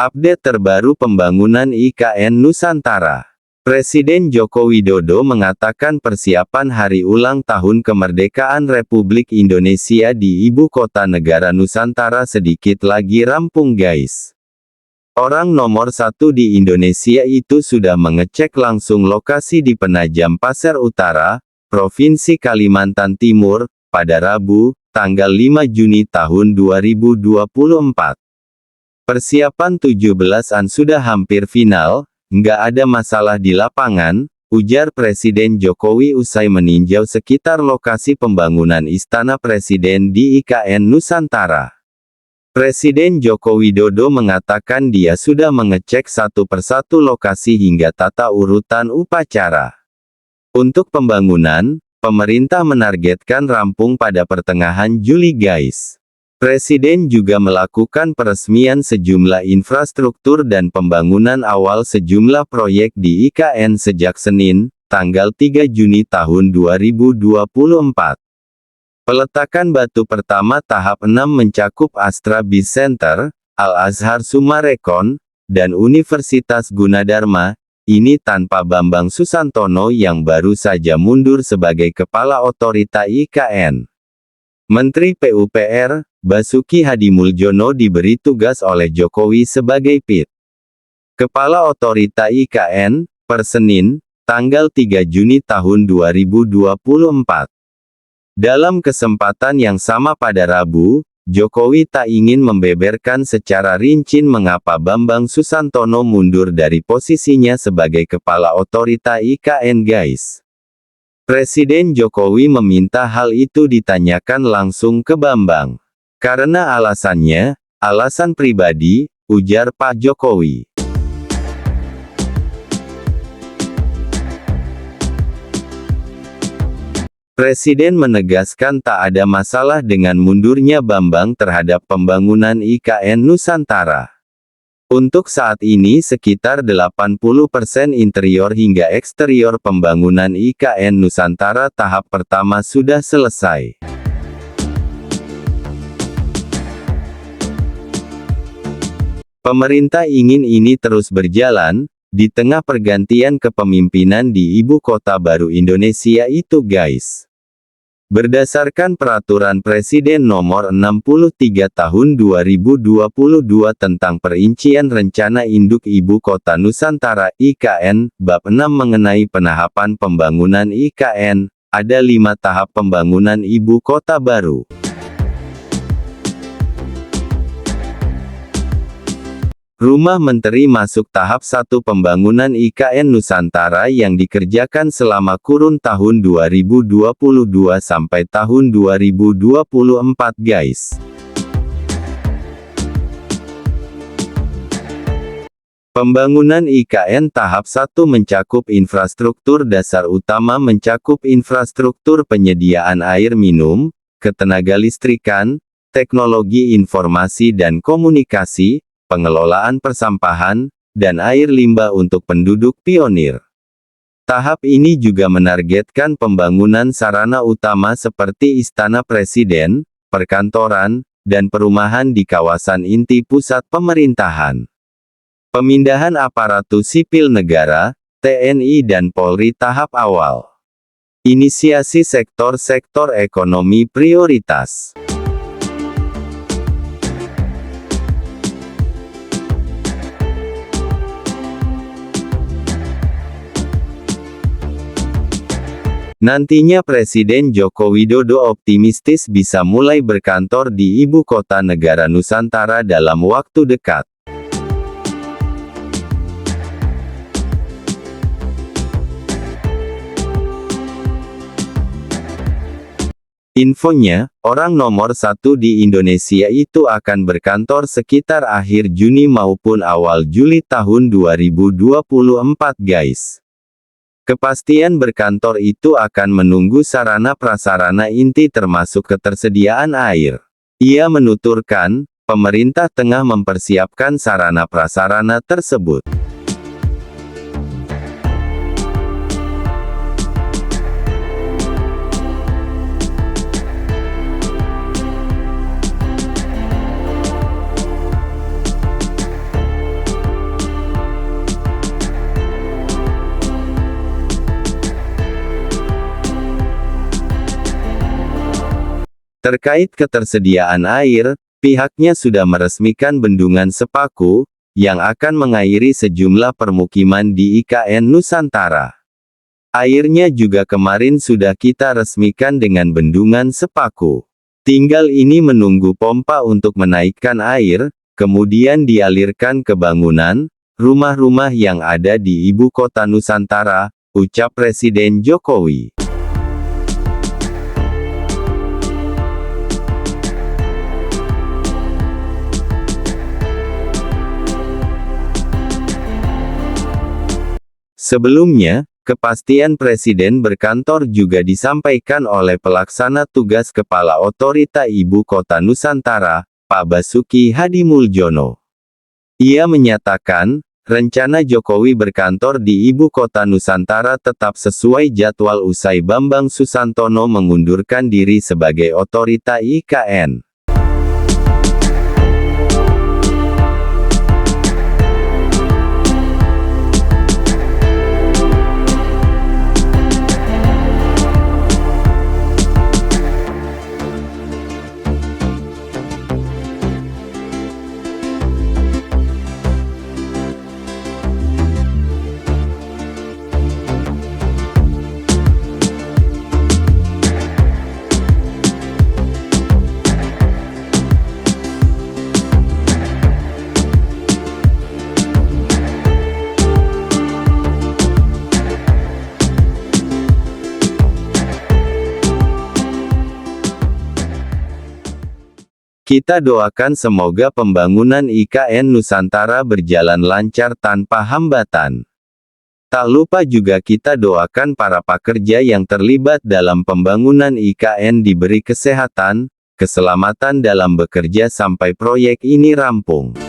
Update terbaru pembangunan IKN Nusantara. Presiden Joko Widodo mengatakan persiapan hari ulang tahun kemerdekaan Republik Indonesia di Ibu Kota Negara Nusantara sedikit lagi rampung guys. Orang nomor satu di Indonesia itu sudah mengecek langsung lokasi di Penajam Pasir Utara, Provinsi Kalimantan Timur, pada Rabu, tanggal 5 Juni tahun 2024. Persiapan 17-an sudah hampir final, nggak ada masalah di lapangan, ujar Presiden Jokowi usai meninjau sekitar lokasi pembangunan Istana Presiden di IKN Nusantara. Presiden Joko Widodo mengatakan dia sudah mengecek satu persatu lokasi hingga tata urutan upacara. Untuk pembangunan, pemerintah menargetkan rampung pada pertengahan Juli guys. Presiden juga melakukan peresmian sejumlah infrastruktur dan pembangunan awal sejumlah proyek di IKN sejak Senin, tanggal 3 Juni tahun 2024. Peletakan batu pertama tahap 6 mencakup Astra Biz Center, Al-Azhar Sumarekon, dan Universitas Gunadarma, ini tanpa Bambang Susantono yang baru saja mundur sebagai Kepala Otorita IKN. Menteri PUPR, Basuki Hadimuljono diberi tugas oleh Jokowi sebagai PIT. Kepala Otorita IKN, per Senin, tanggal 3 Juni tahun 2024. Dalam kesempatan yang sama pada Rabu, Jokowi tak ingin membeberkan secara rinci mengapa Bambang Susantono mundur dari posisinya sebagai Kepala Otorita IKN guys. Presiden Jokowi meminta hal itu ditanyakan langsung ke Bambang. Karena alasannya, alasan pribadi, ujar Pak Jokowi. Presiden menegaskan tak ada masalah dengan mundurnya Bambang terhadap pembangunan IKN Nusantara. Untuk saat ini sekitar 80% interior hingga eksterior pembangunan IKN Nusantara tahap pertama sudah selesai. Pemerintah ingin ini terus berjalan, di tengah pergantian kepemimpinan di Ibu Kota Baru Indonesia itu guys. Berdasarkan Peraturan Presiden Nomor 63 Tahun 2022 tentang Perincian Rencana Induk Ibu Kota Nusantara IKN, Bab 6 mengenai penahapan pembangunan IKN, ada 5 tahap pembangunan Ibu Kota Baru. Rumah Menteri masuk tahap 1 pembangunan IKN Nusantara yang dikerjakan selama kurun tahun 2022 sampai tahun 2024 guys. Pembangunan IKN tahap 1 mencakup infrastruktur dasar utama mencakup infrastruktur penyediaan air minum, ketenagalistrikan, teknologi informasi dan komunikasi, pengelolaan persampahan, dan air limbah untuk penduduk pionir. Tahap ini juga menargetkan pembangunan sarana utama seperti Istana Presiden, perkantoran, dan perumahan di kawasan inti pusat pemerintahan. Pemindahan aparatur sipil negara, TNI dan Polri tahap awal. Inisiasi sektor-sektor ekonomi prioritas. Nantinya Presiden Joko Widodo optimistis bisa mulai berkantor di Ibu Kota Negara Nusantara dalam waktu dekat. Infonya, orang nomor satu di Indonesia itu akan berkantor sekitar akhir Juni maupun awal Juli tahun 2024 guys. Kepastian berkantor itu akan menunggu sarana-prasarana inti termasuk ketersediaan air. Ia menuturkan, pemerintah tengah mempersiapkan sarana-prasarana tersebut. Terkait ketersediaan air, pihaknya sudah meresmikan bendungan Sepaku, yang akan mengairi sejumlah permukiman di IKN Nusantara. Airnya juga kemarin sudah kita resmikan dengan bendungan Sepaku. Tinggal ini menunggu pompa untuk menaikkan air, kemudian dialirkan ke bangunan, rumah-rumah yang ada di ibu kota Nusantara, ucap Presiden Jokowi. Sebelumnya, kepastian Presiden berkantor juga disampaikan oleh Pelaksana Tugas Kepala Otorita Ibu Kota Nusantara, Pak Basuki Hadimuljono. Ia menyatakan, rencana Jokowi berkantor di Ibu Kota Nusantara tetap sesuai jadwal usai Bambang Susantono mengundurkan diri sebagai otorita IKN. Kita doakan semoga pembangunan IKN Nusantara berjalan lancar tanpa hambatan. Tak lupa juga kita doakan para pekerja yang terlibat dalam pembangunan IKN diberi kesehatan, keselamatan dalam bekerja sampai proyek ini rampung.